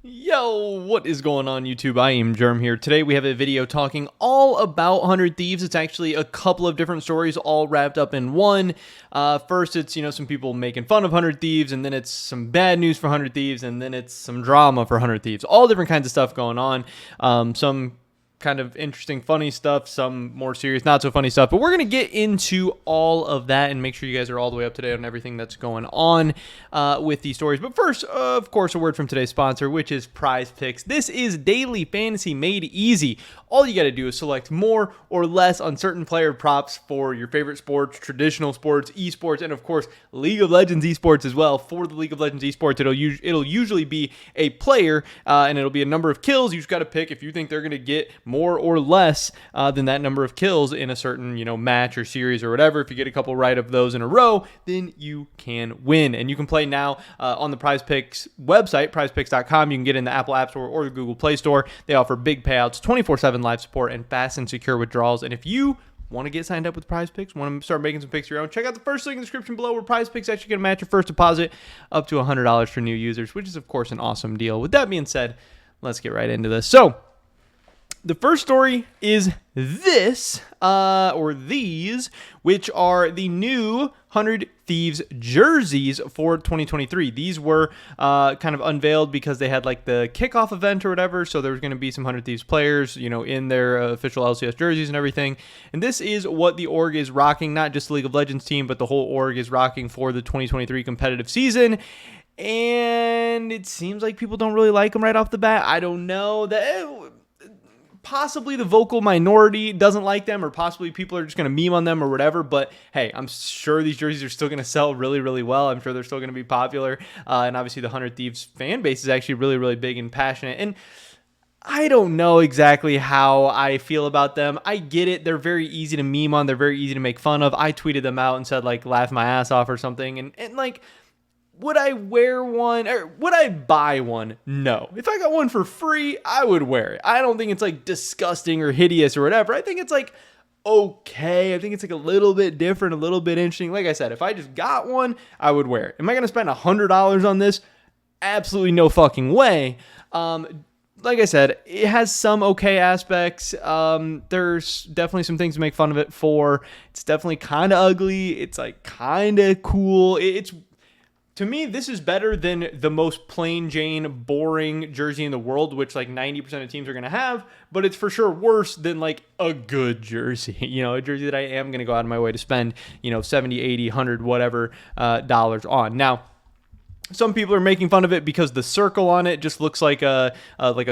Yo, what is going on YouTube? I am Germ here. Today we have a video talking all about 100 Thieves. It's actually a couple of different stories all wrapped up in one. First it's, some people making fun of 100 Thieves, and then it's some bad news for 100 Thieves, and then it's some drama for 100 Thieves. All different kinds of stuff going on. Some kind of interesting, funny stuff, some more serious, not so funny stuff, but we're going to get into all of that and make sure you guys are all the way up to date on everything that's going on with these stories. But first, of course, a word from today's sponsor, which is Prize Picks. This is daily fantasy made easy. All you got to do is select more or less on certain player props for your favorite sports, traditional sports, esports, and of course, League of Legends esports as well. For the League of Legends esports, it'll usually be a player, and it'll be a number of kills. You just got to pick if you think they're going to get more or less than that number of kills in a certain match or series or whatever. If you get a couple right of those in a row, then you can win. And you can play now on the Prize Picks website, prizepicks.com. You can get in the Apple App Store or the Google Play Store. They offer big payouts, 24/7 live support, and fast and secure withdrawals. And if you want to get signed up with Prize Picks, want to start making some picks of your own, check out the first link in the description below, where Prize Picks actually going to match your first deposit up to $100 for new users, which is of course an awesome deal. With that being said, let's get right into this. So the first story is this, or these, which are the new 100 Thieves jerseys for 2023. These were kind of unveiled because they had like the kickoff event or whatever, so there was going to be some 100 Thieves players, in their official LCS jerseys and everything. And this is what the org is rocking, not just the League of Legends team, but the whole org is rocking for the 2023 competitive season. And it seems like people don't really like them right off the bat. I don't know. Possibly the vocal minority doesn't like them, or possibly people are just going to meme on them or whatever. But hey, I'm sure these jerseys are still going to sell really, really well. I'm sure they're still going to be popular. And obviously the 100 Thieves fan base is actually really, really big and passionate. And I don't know exactly how I feel about them. I get it. They're very easy to meme on. They're very easy to make fun of. I tweeted them out and said, laugh my ass off or something. And would I wear one, or would I buy one? No. If I got one for free, I would wear it. I don't think it's disgusting or hideous or whatever. I think it's okay. I think it's a little bit different, a little bit interesting. Like I said, if I just got one, I would wear it. Am I going to spend $100 on this? Absolutely no fucking way. Like I said, it has some okay aspects. There's definitely some things to make fun of it for. It's definitely kind of ugly. It's kind of cool. To me, this is better than the most plain Jane, boring jersey in the world, which 90% of teams are going to have, but it's for sure worse than a good jersey, a jersey that I am going to go out of my way to spend, 70, 80, 100, whatever, dollars on. Now, some people are making fun of it because the circle on it just looks like a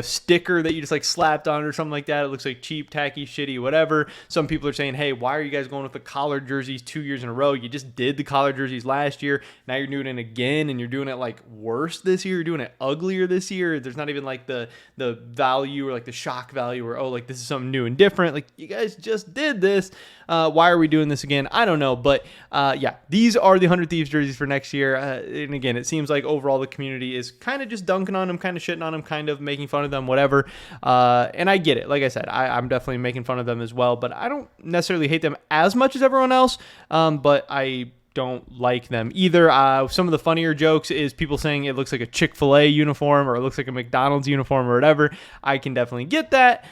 sticker that you just slapped on or something like that. It looks like cheap, tacky, shitty, whatever. Some people are saying, hey, why are you guys going with the collared jerseys 2 years in a row? You just did the collared jerseys last year. Now you're doing it again, and you're doing it worse this year. You're doing it uglier this year. There's not even the value or the shock value or this is something new and different. You guys just did this. Why are we doing this again? I don't know. But yeah, these are the 100 Thieves jerseys for next year. And again, it seems like overall the community is kind of just dunking on them, kind of shitting on them, kind of making fun of them, whatever. And I get it. Like I said, I'm definitely making fun of them as well, but I don't necessarily hate them as much as everyone else. But I don't like them either. Some of the funnier jokes is people saying it looks like a Chick-fil-A uniform, or it looks like a McDonald's uniform, or whatever. I can definitely get that.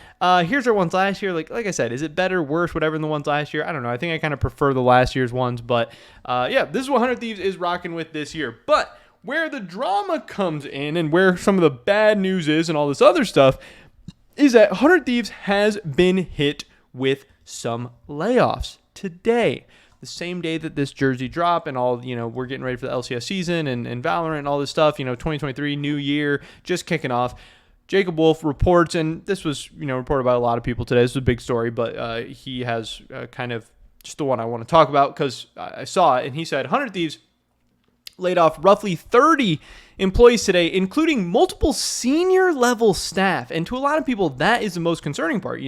Here's our ones last year. Like I said, is it better, worse, whatever than the ones last year? I don't know. I think I kind of prefer the last year's ones, but yeah, this is what 100 Thieves is rocking with this year. But where the drama comes in, and where some of the bad news is and all this other stuff, is that 100 Thieves has been hit with some layoffs today. The same day that this jersey dropped, and all, we're getting ready for the LCS season and Valorant and all this stuff, 2023, new year, just kicking off. Jacob Wolf reports, and this was, reported by a lot of people today. This is a big story, but he has kind of just the one I want to talk about because I saw it, and he said 100 Thieves laid off roughly 30 employees today, including multiple senior level staff. And to a lot of people, that is the most concerning part.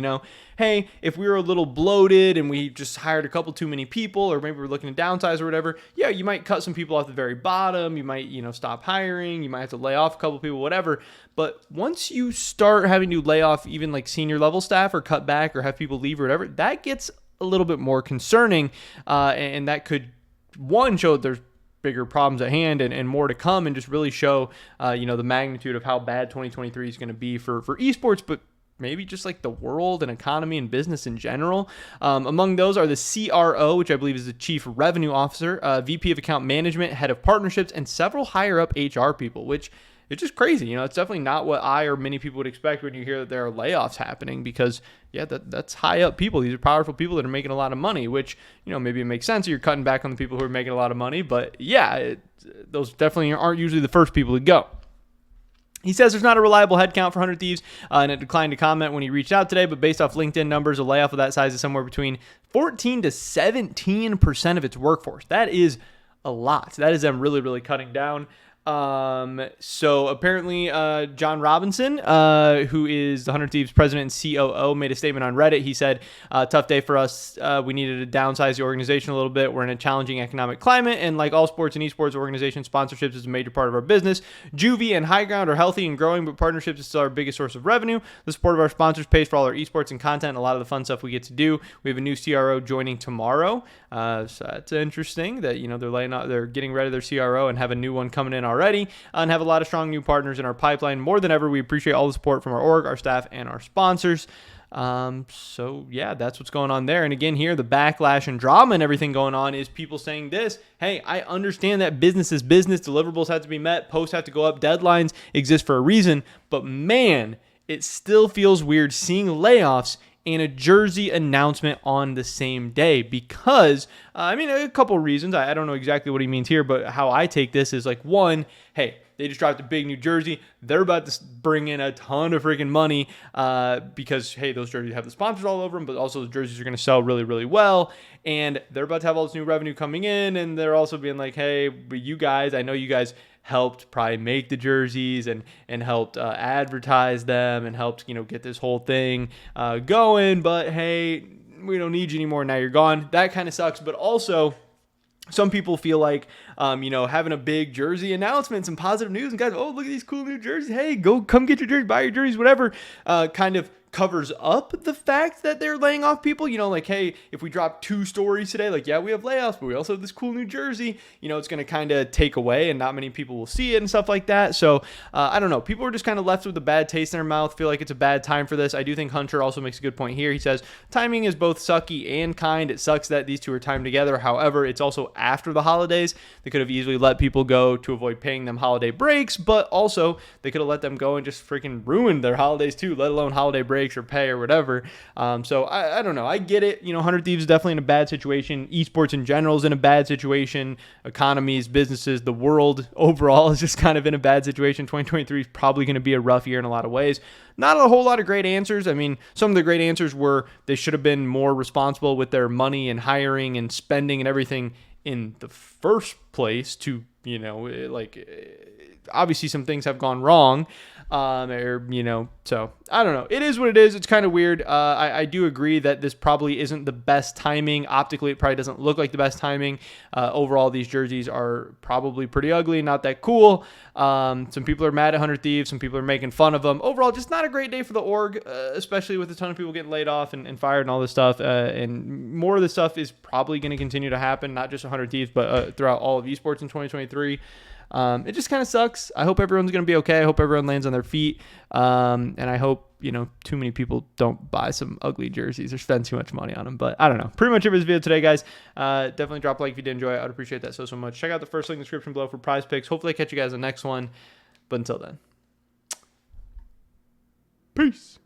Hey, if we were a little bloated and we just hired a couple too many people, or maybe we're looking to downsize or whatever, yeah, you might cut some people off the very bottom. You might, stop hiring. You might have to lay off a couple people, whatever. But once you start having to lay off even senior level staff, or cut back, or have people leave or whatever, that gets a little bit more concerning. And that could, one, show that there's bigger problems at hand and more to come, and just really show, the magnitude of how bad 2023 is going to be for esports, but maybe just like the world and economy and business in general. Among those are the CRO, which I believe is the Chief Revenue Officer, VP of Account Management, Head of Partnerships, and several higher up HR people, which it's just crazy. It's definitely not what I or many people would expect when you hear that there are layoffs happening, because that's high up people. These are powerful people that are making a lot of money, which, maybe it makes sense. You're cutting back on the people who are making a lot of money, but those definitely aren't usually the first people to go. He says there's not a reliable headcount for 100 Thieves, and it declined to comment when he reached out today, but based off LinkedIn numbers, a layoff of that size is somewhere between 14 to 17% of its workforce. That is a lot. That is them really, really cutting down. So apparently, John Robinson, who is the 100 Thieves president and COO, made a statement on Reddit. He said, tough day for us. We needed to downsize the organization a little bit. We're in a challenging economic climate, and like all sports and esports organizations, sponsorships is a major part of our business. Juvie and High Ground are healthy and growing, but partnerships is still our biggest source of revenue. The support of our sponsors pays for all our esports and content and a lot of the fun stuff we get to do. We have a new CRO joining tomorrow. So that's interesting that, they're getting rid of their CRO and have a new one coming in already, and have a lot of strong new partners in our pipeline. More than ever, we appreciate all the support from our org, our staff, and our sponsors. So yeah, that's what's going on there. And again, here, the backlash and drama and everything going on is people saying this: hey, I understand that business is business, deliverables have to be met, posts have to go up, deadlines exist for a reason, but man, it still feels weird seeing layoffs and a jersey announcement on the same day, because, a couple of reasons. I don't know exactly what he means here, but how I take this is like, one, hey, they just dropped a big new jersey. They're about to bring in a ton of freaking money because, hey, those jerseys have the sponsors all over them, but also the jerseys are going to sell really, really well. And they're about to have all this new revenue coming in, and they're also being like, hey, but you guys, I know you guys helped probably make the jerseys and helped advertise them and helped, get this whole thing going. But hey, we don't need you anymore. Now you're gone. That kind of sucks. But also, some people feel like, having a big jersey announcement, some positive news, and guys, oh, look at these cool new jerseys. Hey, come get your jersey, buy your jerseys, whatever, kind of covers up the fact that they're laying off people. Like, hey, if we drop 2 stories today, like, yeah, we have layoffs, but we also have this cool new jersey, it's going to kind of take away, and not many people will see it and stuff like that. So I don't know. People are just kind of left with a bad taste in their mouth, feel like it's a bad time for this. I do think Hunter also makes a good point here. He says timing is both sucky and kind. It sucks that these two are timed together. However, it's also after the holidays. They could have easily let people go to avoid paying them holiday breaks, but also they could have let them go and just freaking ruined their holidays too, let alone holiday breaks or pay or whatever. So I don't know. I get it. 100 Thieves is definitely in a bad situation. Esports in general is in a bad situation. Economies, businesses, the world overall is just kind of in a bad situation. 2023 is probably going to be a rough year in a lot of ways. Not a whole lot of great answers. Some of the great answers were they should have been more responsible with their money and hiring and spending and everything in the first place to, obviously some things have gone wrong. So I don't know. It is what it is. It's kind of weird. I do agree that this probably isn't the best timing. Optically, it probably doesn't look like the best timing. Overall, these jerseys are probably pretty ugly, not that cool. Some people are mad at 100 Thieves. Some people are making fun of them. Overall, just not a great day for the org, especially with a ton of people getting laid off and fired and all this stuff. And more of this stuff is probably going to continue to happen, not just 100 Thieves, but throughout all of esports in 2023. It just kind of sucks. I hope everyone's going to be okay. I hope everyone lands on their feet. And I hope, too many people don't buy some ugly jerseys or spend too much money on them. But I don't know. Pretty much it was this video today, guys. Definitely drop a like if you did enjoy it. I'd appreciate that so much. Check out the first link in the description below for prize picks. Hopefully I catch you guys in the next one. But until then, peace.